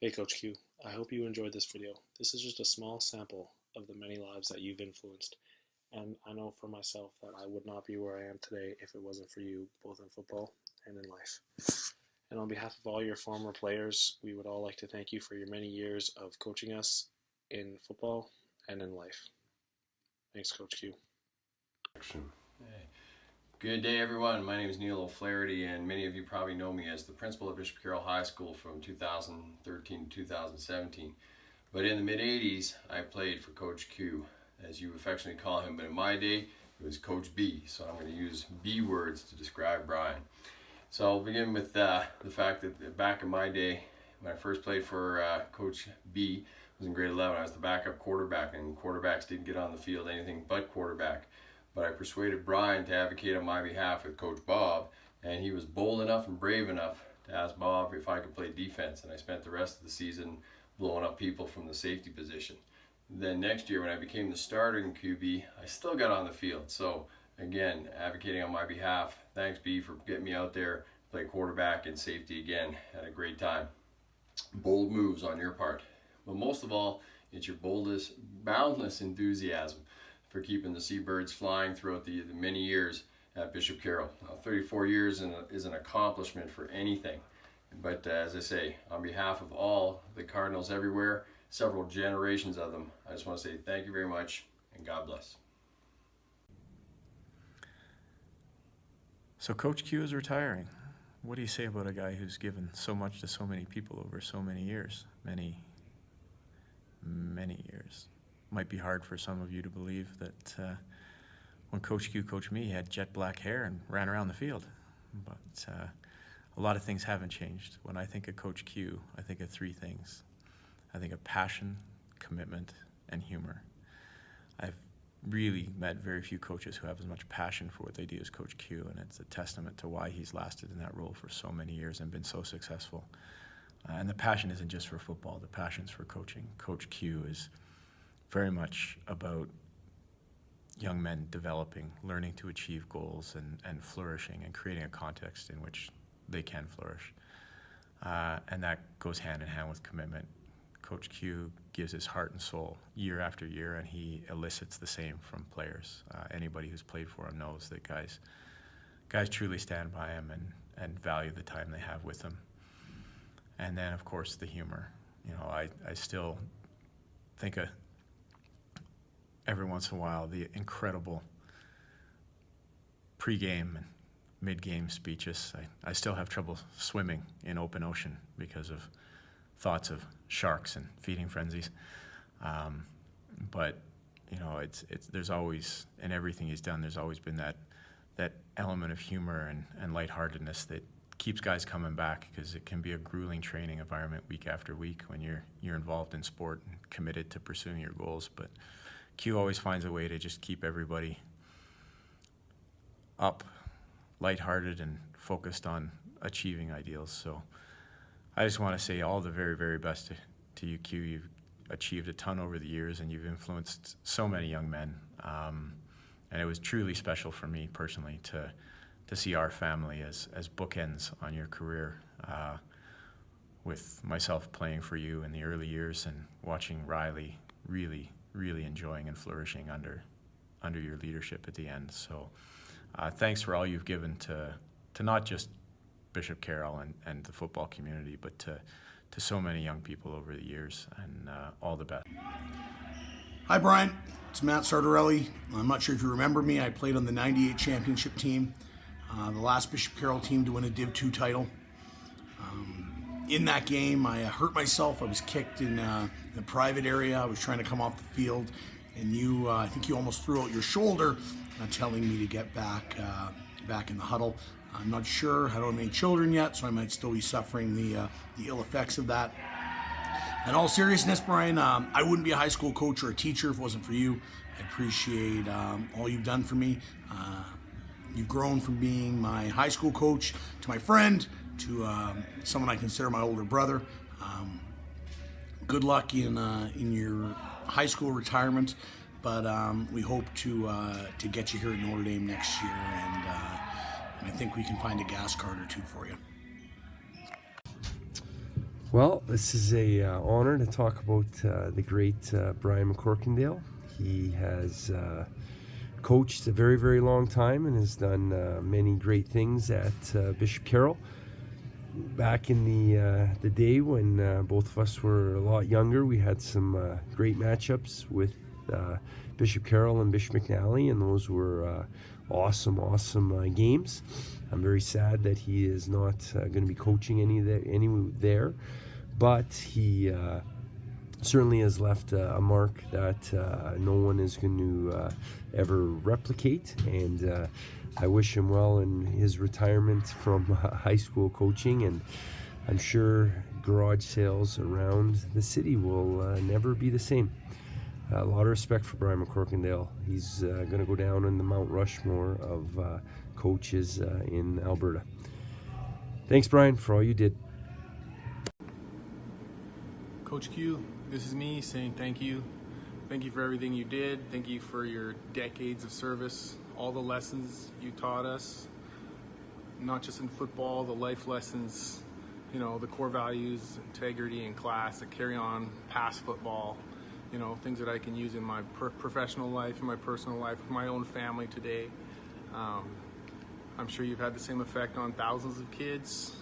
Hey Coach Q, I hope you enjoyed this video. This is just a small sample of the many lives that you've influenced, and I know for myself that I would not be where I am today if it wasn't for you, both in football and in life. And on behalf of all your former players, we would all like to thank you for your many years of coaching us in football and in life. Thanks, Coach Q. Hey. Good day, everyone. My name is Neil O'Flaherty, and many of you probably know me as the principal at Bishop Carroll High School from 2013 to 2017. But in the mid-'80s, I played for Coach Q, as you affectionately call him. But in my day, it was Coach B. So I'm going to use B words to describe Brian. So I'll begin with the fact that back in my day, when I first played for Coach B, I was in grade 11. I was the backup quarterback, and quarterbacks didn't get on the field anything but quarterback. But I persuaded Brian to advocate on my behalf with Coach Bob, and he was bold enough and brave enough to ask Bob if I could play defense, and I spent the rest of the season blowing up people from the safety position. Then next year when I became the starting QB, I still got on the field. So again, advocating on my behalf, thanks B for getting me out there, play quarterback and safety again. Had a great time. Bold moves on your part. But most of all, it's your boundless enthusiasm for keeping the seabirds flying throughout the many years at Bishop Carroll. Now, 34 years is an accomplishment for anything. But as I say, on behalf of all the Cardinals everywhere, several generations of them, I just want to say thank you very much and God bless. So Coach Q is retiring. What do you say about a guy who's given so much to so many people over so many years? Many years. Might be hard for some of you to believe that when Coach Q coached me, he had jet black hair and ran around the field. But a lot of things haven't changed. When I think of Coach Q, I think of three things. I think of passion, commitment, and humor. I've really met very few coaches who have as much passion for what they do as Coach Q, and it's a testament to why he's lasted in that role for so many years and been so successful. And the passion isn't just for football, the passion's for coaching. Coach Q is very much about young men developing, learning to achieve goals and flourishing and creating a context in which they can flourish. And that goes hand in hand with commitment. Coach Q gives his heart and soul year after year, and he elicits the same from players. Anybody who's played for him knows that guys truly stand by him and value the time they have with him. And then, of course, the humor. You know, I still think of every once in a while the incredible pre-game and mid-game speeches. I still have trouble swimming in open ocean because of thoughts of sharks and feeding frenzies. But you know, there's always, in everything he's done, there's always been that element of humor and lightheartedness that keeps guys coming back, because it can be a grueling training environment week after week when you're involved in sport and committed to pursuing your goals. But Q always finds a way to just keep everybody up, lighthearted, and focused on achieving ideals. So I just want to say all the very, very best to you, Q. You've achieved a ton over the years, and you've influenced so many young men. And it was truly special for me personally to see our family as bookends on your career, with myself playing for you in the early years and watching Riley really enjoying and flourishing under your leadership at the end. So thanks for all you've given to not just Bishop Carroll and the football community, but to so many young people over the years, and all the best. Hi Brian, it's Matt Sartorelli. I'm not sure if you remember me. I played on the '98 championship team, the last Bishop Carroll team to win a Div 2 title. In that game, I hurt myself. I was kicked in the private area. I was trying to come off the field, and I think you almost threw out your shoulder, telling me to get back in the huddle. I'm not sure. I don't have any children yet, so I might still be suffering the ill effects of that. In all seriousness, Brian, I wouldn't be a high school coach or a teacher if it wasn't for you. I appreciate all you've done for me. You've grown from being my high school coach to my friend to someone I consider my older brother. Good luck in your high school retirement, but we hope to get you here at Notre Dame next year, and I think we can find a gas card or two for you. Well, this is a honor to talk about the great Brian McCorquodale. He has coached a very, very long time and has done many great things at Bishop Carroll. Back in the day when both of us were a lot younger, we had some great matchups with Bishop Carroll and Bishop McNally, and those were awesome games. I'm very sad that he is not going to be coaching any there, but he certainly has left a mark that no one is going to ever replicate, and I wish him well in his retirement from high school coaching, and I'm sure garage sales around the city will never be the same. A lot of respect for Brian McCorquodale. He's going to go down in the Mount Rushmore of coaches in Alberta. Thanks, Brian, for all you did. Coach Q, this is me saying thank you. Thank you for everything you did. Thank you for your decades of service, all the lessons you taught us, not just in football, the life lessons, you know, the core values, integrity and class that carry on past football, you know, things that I can use in my professional life, in my personal life, with my own family today. I'm sure you've had the same effect on thousands of kids,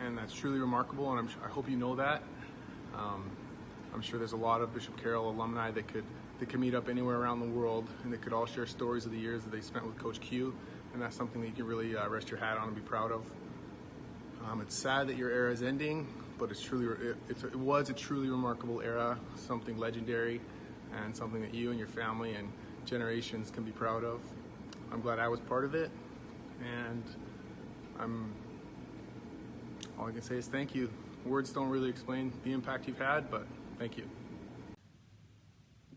and that's truly remarkable, and I hope you know that. I'm sure there's a lot of Bishop Carroll alumni that could meet up anywhere around the world, and that could all share stories of the years that they spent with Coach Q, and that's something that you can really rest your hat on and be proud of. It's sad that your era is ending, but it was a truly remarkable era, something legendary, and something that you and your family and generations can be proud of. I'm glad I was part of it, and all I can say is thank you. Words don't really explain the impact you've had, but thank you.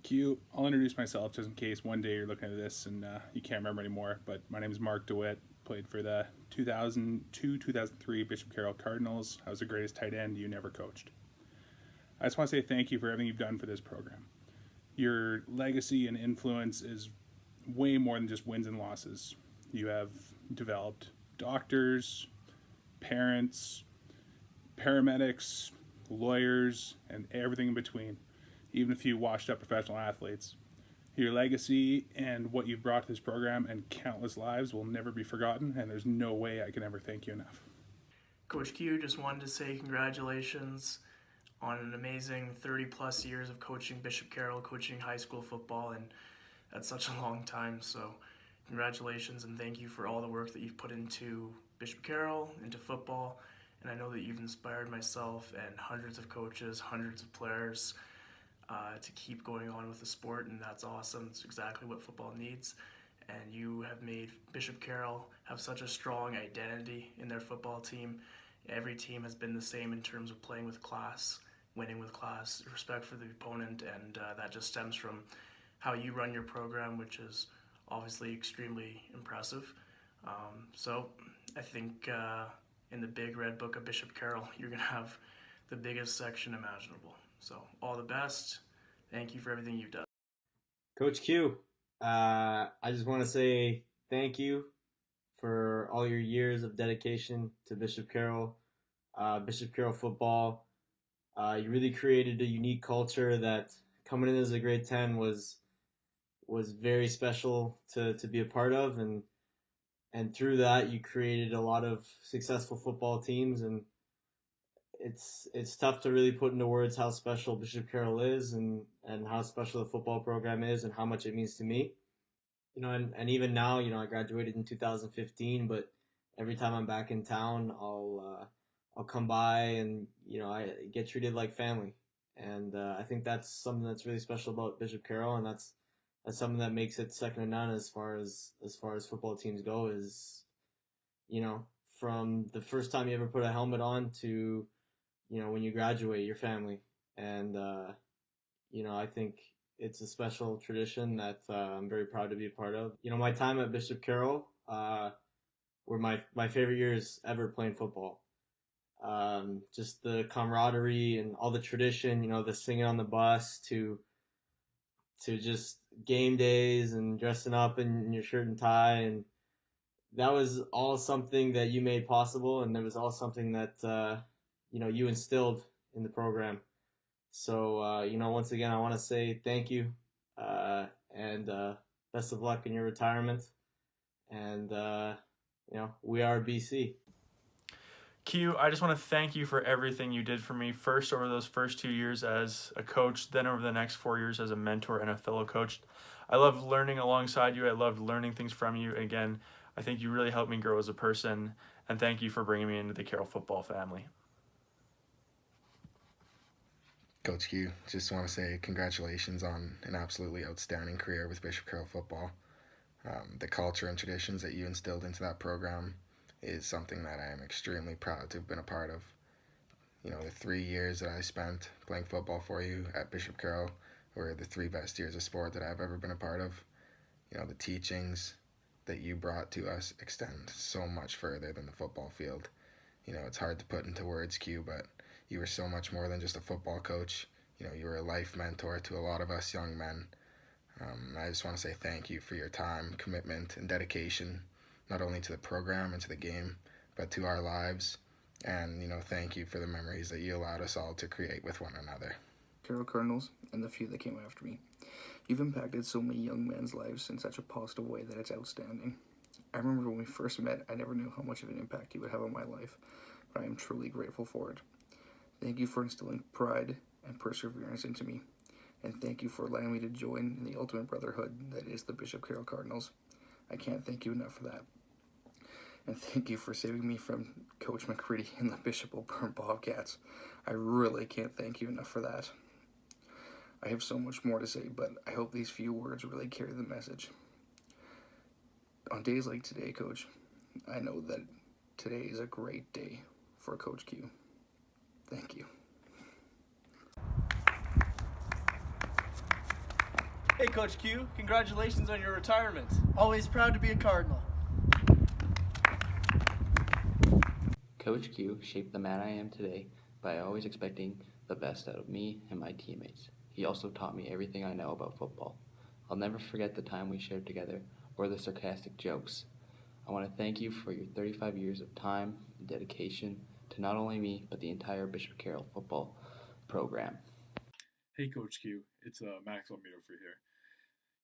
Q, I'll introduce myself just in case one day you're looking at this and you can't remember anymore, but my name is Mark DeWitt, played for the 2002-2003 Bishop Carroll Cardinals. I was the greatest tight end you never coached. I just want to say thank you for everything you've done for this program. Your legacy and influence is way more than just wins and losses. You have developed doctors, parents, paramedics, lawyers, and everything in between, even a few washed up professional athletes. Your legacy and what you've brought to this program and countless lives will never be forgotten, and there's no way I can ever thank you enough. Coach Q, just wanted to say congratulations on an amazing 30 plus years of coaching Bishop Carroll, coaching high school football, and that's such a long time, so congratulations and thank you for all the work that you've put into Bishop Carroll, into football, and I know that you've inspired myself and hundreds of coaches, hundreds of players to keep going on with the sport, and that's awesome. It's exactly what football needs, and you have made Bishop Carroll have such a strong identity in their football team. Every team has been the same in terms of playing with class, winning with class, respect for the opponent, and that just stems from how you run your program, which is obviously extremely impressive. So I think in the big red book of Bishop Carroll, you're going to have the biggest section imaginable. So all the best. Thank you for everything you've done. Coach Q, I just want to say thank you for all your years of dedication to Bishop Carroll football. You really created a unique culture that coming in as a grade 10 was very special to be a part of, and through that you created a lot of successful football teams, and it's tough to really put into words how special Bishop Carroll is and how special the football program is and how much it means to me. You know, and even now, you know, I graduated in 2015, but every time I'm back in town, I'll come by and, you know, I get treated like family. And I think that's something that's really special about Bishop Carroll, and that's something that makes it second to none as far as football teams go, is, you know, from the first time you ever put a helmet on to, you know, when you graduate, your family. And, you know, I think it's a special tradition that I'm very proud to be a part of. You know, my time at Bishop Carroll were my favorite years ever playing football. Just the camaraderie and all the tradition, you know, the singing on the bus to just game days and dressing up in your shirt and tie, and that was all something that you made possible, and it was all something that you know, you instilled in the program. So, once again, I want to say thank you, and best of luck in your retirement. And, we are BC. Q, I just want to thank you for everything you did for me, first over those first 2 years as a coach, then over the next 4 years as a mentor and a fellow coach. I loved learning alongside you. I loved learning things from you. Again, I think you really helped me grow as a person, and thank you for bringing me into the Carroll football family. Coach Q, just want to say congratulations on an absolutely outstanding career with Bishop Carroll football. The culture and traditions that you instilled into that program is something that I am extremely proud to have been a part of. The 3 years that I spent playing football for you at Bishop Carroll were the 3 best years of sport that I've ever been a part of. The teachings that you brought to us extend so much further than the football field. It's hard to put into words, Q, but you were so much more than just a football coach. You were a life mentor to a lot of us young men. I just want to say thank you for your time, commitment, and dedication, not only to the program and to the game, but to our lives. And, thank you for the memories that you allowed us all to create with one another. Carroll Cardinals and the few that came after me. You've impacted so many young men's lives in such a positive way that it's outstanding. I remember when we first met, I never knew how much of an impact you would have on my life, but I am truly grateful for it. Thank you for instilling pride and perseverance into me, and thank you for allowing me to join in the ultimate brotherhood that is the Bishop Carroll Cardinals. I can't thank you enough for that. And thank you for saving me from Coach McCready and the Bishop O'Byrne Bobcats. I really can't thank you enough for that. I have so much more to say, but I hope these few words really carry the message. On days like today, Coach, I know that today is a great day for Coach Q. Thank you. Hey, Coach Q, congratulations on your retirement. Always proud to be a Cardinal. Coach Q shaped the man I am today by always expecting the best out of me and my teammates. He also taught me everything I know about football. I'll never forget the time we shared together or the sarcastic jokes. I want to thank you for your 35 years of time and dedication to not only me, but the entire Bishop Carroll football program. Hey, Coach Q, it's Maxwell Meadowfree here.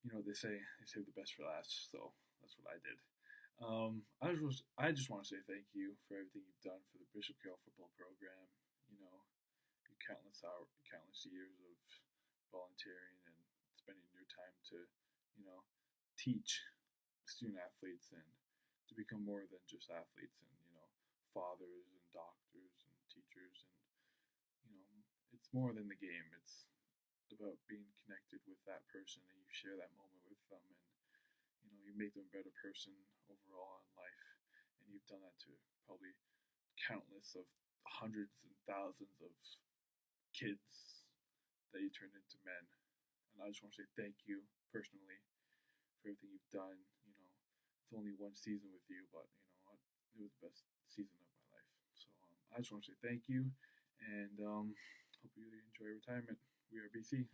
They say the best for last, so that's what I did. I just want to say thank you for everything you've done for the Bishop Carroll football program. Countless years of volunteering and spending your time to, teach student athletes and to become more than just athletes and, fathers and doctors and teachers. And, it's more than the game. It's about being connected with that person and you share that moment with them and, you make them a better person overall in life. And you've done that to probably countless of hundreds and thousands of kids that you turned into men. And I just want to say thank you personally for everything you've done. It's only one season with you, but you know what? It was the best season of my life. So I just want to say thank you and hope you really enjoy retirement. We are BC.